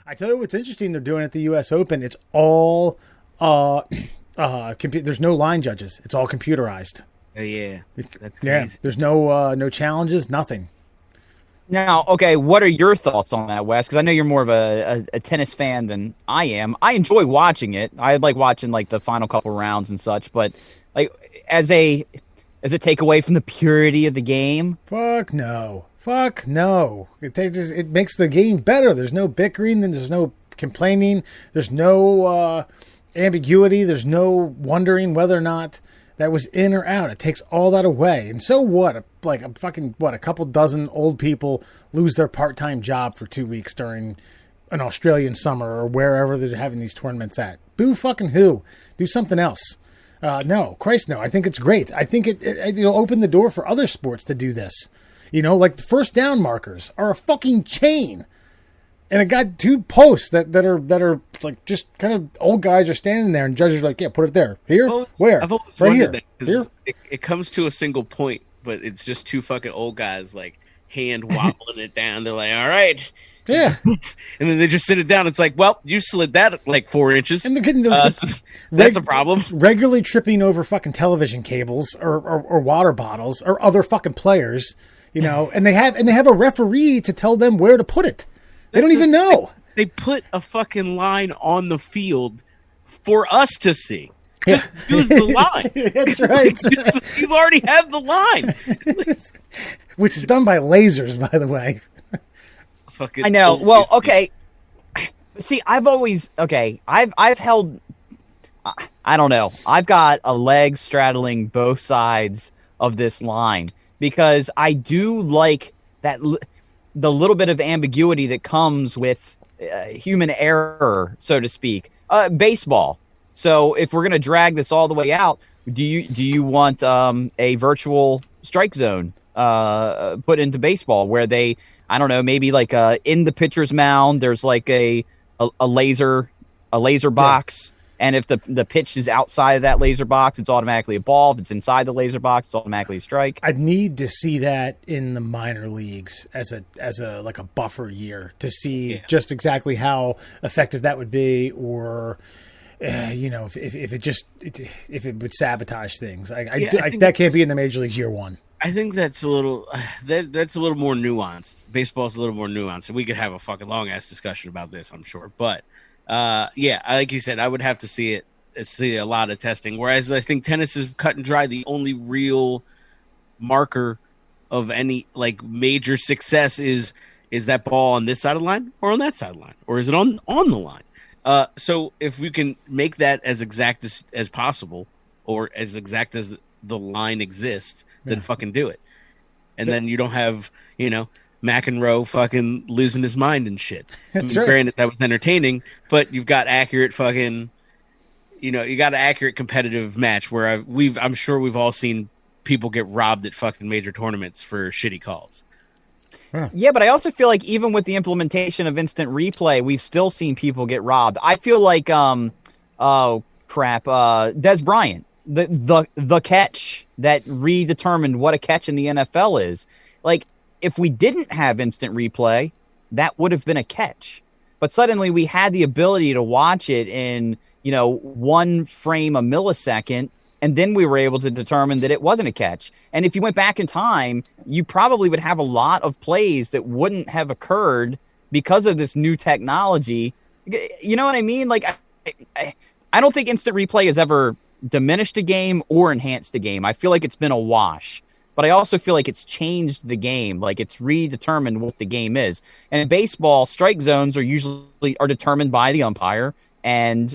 I tell you what's interesting. They're doing at the U.S. Open. It's all there's no line judges. It's all computerized. Oh, yeah, that's crazy. Yeah, there's no challenges, nothing. Now, okay, what are your thoughts on that, Wes? Because I know you're more of a tennis fan than I am. I enjoy watching it. I like watching like the final couple rounds and such. But like as a takeaway from the purity of the game, Fuck no. It makes the game better. There's no bickering. Then there's no complaining. There's no ambiguity. There's no wondering whether or not that was in or out. It takes all that away. And so what? A couple dozen old people lose their part-time job for 2 weeks during an Australian summer or wherever they're having these tournaments at. Boo fucking who? Do something else. No. Christ, no. I think it's great. I think it'll open the door for other sports to do this. Like the first down markers are a fucking chain. And it got 2 posts that are like just kind of old guys are standing there and judges are like, yeah, put it there. Here? Where? I've always right wondered here. that Here? it comes to a single point, but it's just 2 fucking old guys like hand wobbling it down. They're like, all right. Yeah. And then they just sit it down. It's like, well, you slid that like 4 inches. And they're getting that's a problem. Regularly tripping over fucking television cables or water bottles or other fucking players, and they have a referee to tell them where to put it. They don't even know. They put a fucking line on the field for us to see. Yeah. Use the line. That's right. You already have the line. Which is done by lasers, by the way. Fucking I know. Well, okay. See, I've held. I don't know. I've got a leg straddling both sides of this line because I do like that. The little bit of ambiguity that comes with human error, so to speak. Baseball. So if we're going to drag this all the way out, do you want a virtual strike zone put into baseball where they, I don't know, maybe like in the pitcher's mound, there's like a laser box. And if the pitch is outside of that laser box, it's automatically a ball. If it's inside the laser box, it's automatically a strike. I'd need to see that in the minor leagues as a like a buffer year to see just exactly how effective that would be, or if it would sabotage things. That can't be in the major leagues year one. I think that's a little that's a little more nuanced. Baseball's a little more nuanced, and we could have a fucking long ass discussion about this, I'm sure, but. Like you said, I would have to see a lot of testing. Whereas I think tennis is cut and dry. The only real marker of any like major success is that ball on this side of the line or on that side of the line, or is it on the line? So if we can make that as exact as possible, or as exact as the line exists, then fucking do it. And then you don't have McEnroe fucking losing his mind and shit. That's right. Granted, that was entertaining, but you've got accurate fucking, you got an accurate competitive match where I'm sure we've all seen people get robbed at fucking major tournaments for shitty calls. Yeah, but I also feel like even with the implementation of instant replay, we've still seen people get robbed. I feel like, Des Bryant, the catch that redetermined what a catch in the NFL is, like. If we didn't have instant replay, that would have been a catch. But suddenly we had the ability to watch it in, 1 frame a millisecond, and then we were able to determine that it wasn't a catch. And if you went back in time, you probably would have a lot of plays that wouldn't have occurred because of this new technology. You know what I mean? Like, I don't think instant replay has ever diminished a game or enhanced a game. I feel like it's been a wash. But I also feel like it's changed the game. Like it's redetermined what the game is. And in baseball, strike zones are usually determined by the umpire. And,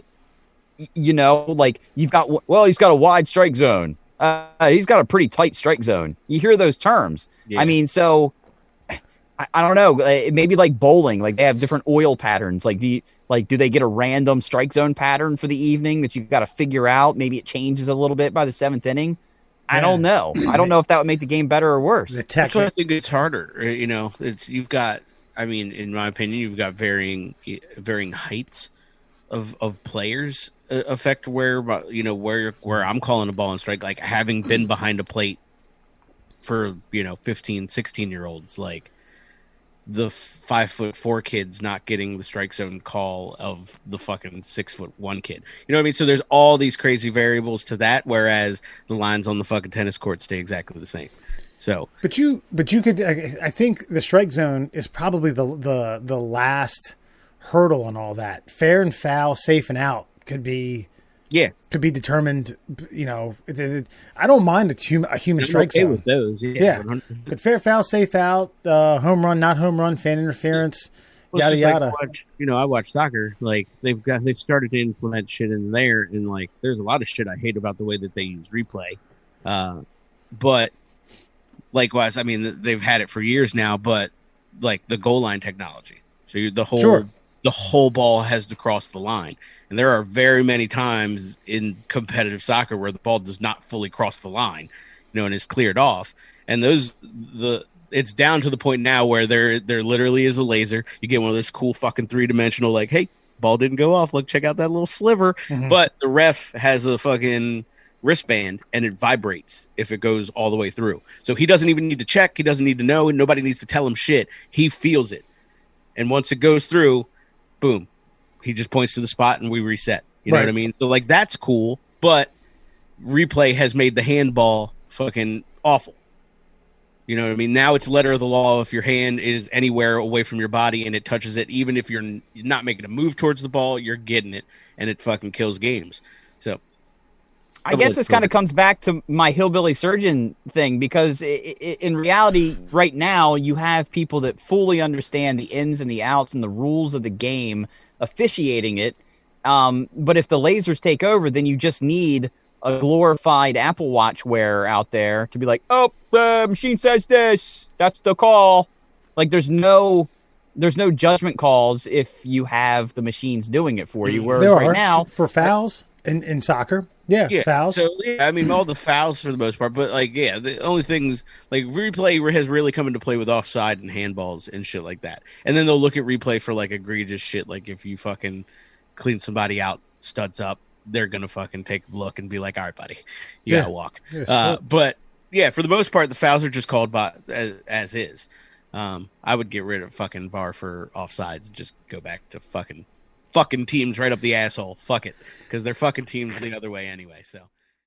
like he's got a wide strike zone. He's got a pretty tight strike zone. You hear those terms. Yeah. I mean, so I don't know. Maybe like bowling, like they have different oil patterns. Like do they get a random strike zone pattern for the evening that you've got to figure out? Maybe it changes a little bit by the 7th inning. I don't know. I don't know if that would make the game better or worse. That's why I think it's harder. You've got, in my opinion, you've got varying heights of players affect where I'm calling a ball and strike. Like having been behind a plate for 15, 16-year-olds, like the 5'4" kids not getting the strike zone call of the fucking 6'1" kid. You know what I mean? So there's all these crazy variables to that, whereas the lines on the fucking tennis court stay exactly the same. So, but you could. I think the strike zone is probably the last hurdle and all that. Fair and foul, safe and out could be determined. You know, I don't mind a human strike zone with those. Yeah. But fair, foul, safe out, home run, not home run, fan interference, yada yada. I watch soccer. Like they've started to implement shit in there, and like there's a lot of shit I hate about the way that they use replay. But likewise, I mean they've had it for years now. But like the goal line technology, so the whole ball has to cross the line. And there are very many times in competitive soccer where the ball does not fully cross the line, and is cleared off. And it's down to the point now where there literally is a laser. You get one of those cool fucking 3-dimensional, like, hey, ball didn't go off. Look, check out that little sliver. Mm-hmm. But the ref has a fucking wristband and it vibrates if it goes all the way through. So he doesn't even need to check. He doesn't need to know. And nobody needs to tell him shit. He feels it. And once it goes through, boom, he just points to the spot and we reset. You know what I mean? So like that's cool, but replay has made the handball fucking awful. You know what I mean? Now it's letter of the law. If your hand is anywhere away from your body and it touches it, even if you're not making a move towards the ball, you're getting it, and it fucking kills games. So I guess this kind of comes back to my hillbilly surgeon thing, because in reality, right now, you have people that fully understand the ins and the outs and the rules of the game officiating it. But if the lasers take over, then you just need a glorified Apple Watch wearer out there to be like, oh, the machine says this, that's the call. Like there's no judgment calls if you have the machines doing it for you. Whereas there right are now for fouls in soccer. Yeah, fouls. So, I mean, all the fouls for the most part, but the only things like replay has really come into play with offside and handballs and shit like that. And then they'll look at replay for like egregious shit, like if you fucking clean somebody out, studs up, they're gonna fucking take a look and be like, all right, buddy, you gotta walk. But yeah, for the most part, the fouls are just called by as is. I would get rid of fucking VAR for offsides and just go back to fucking teams right up the asshole. Fuck it, because they're fucking teams the other way anyway. So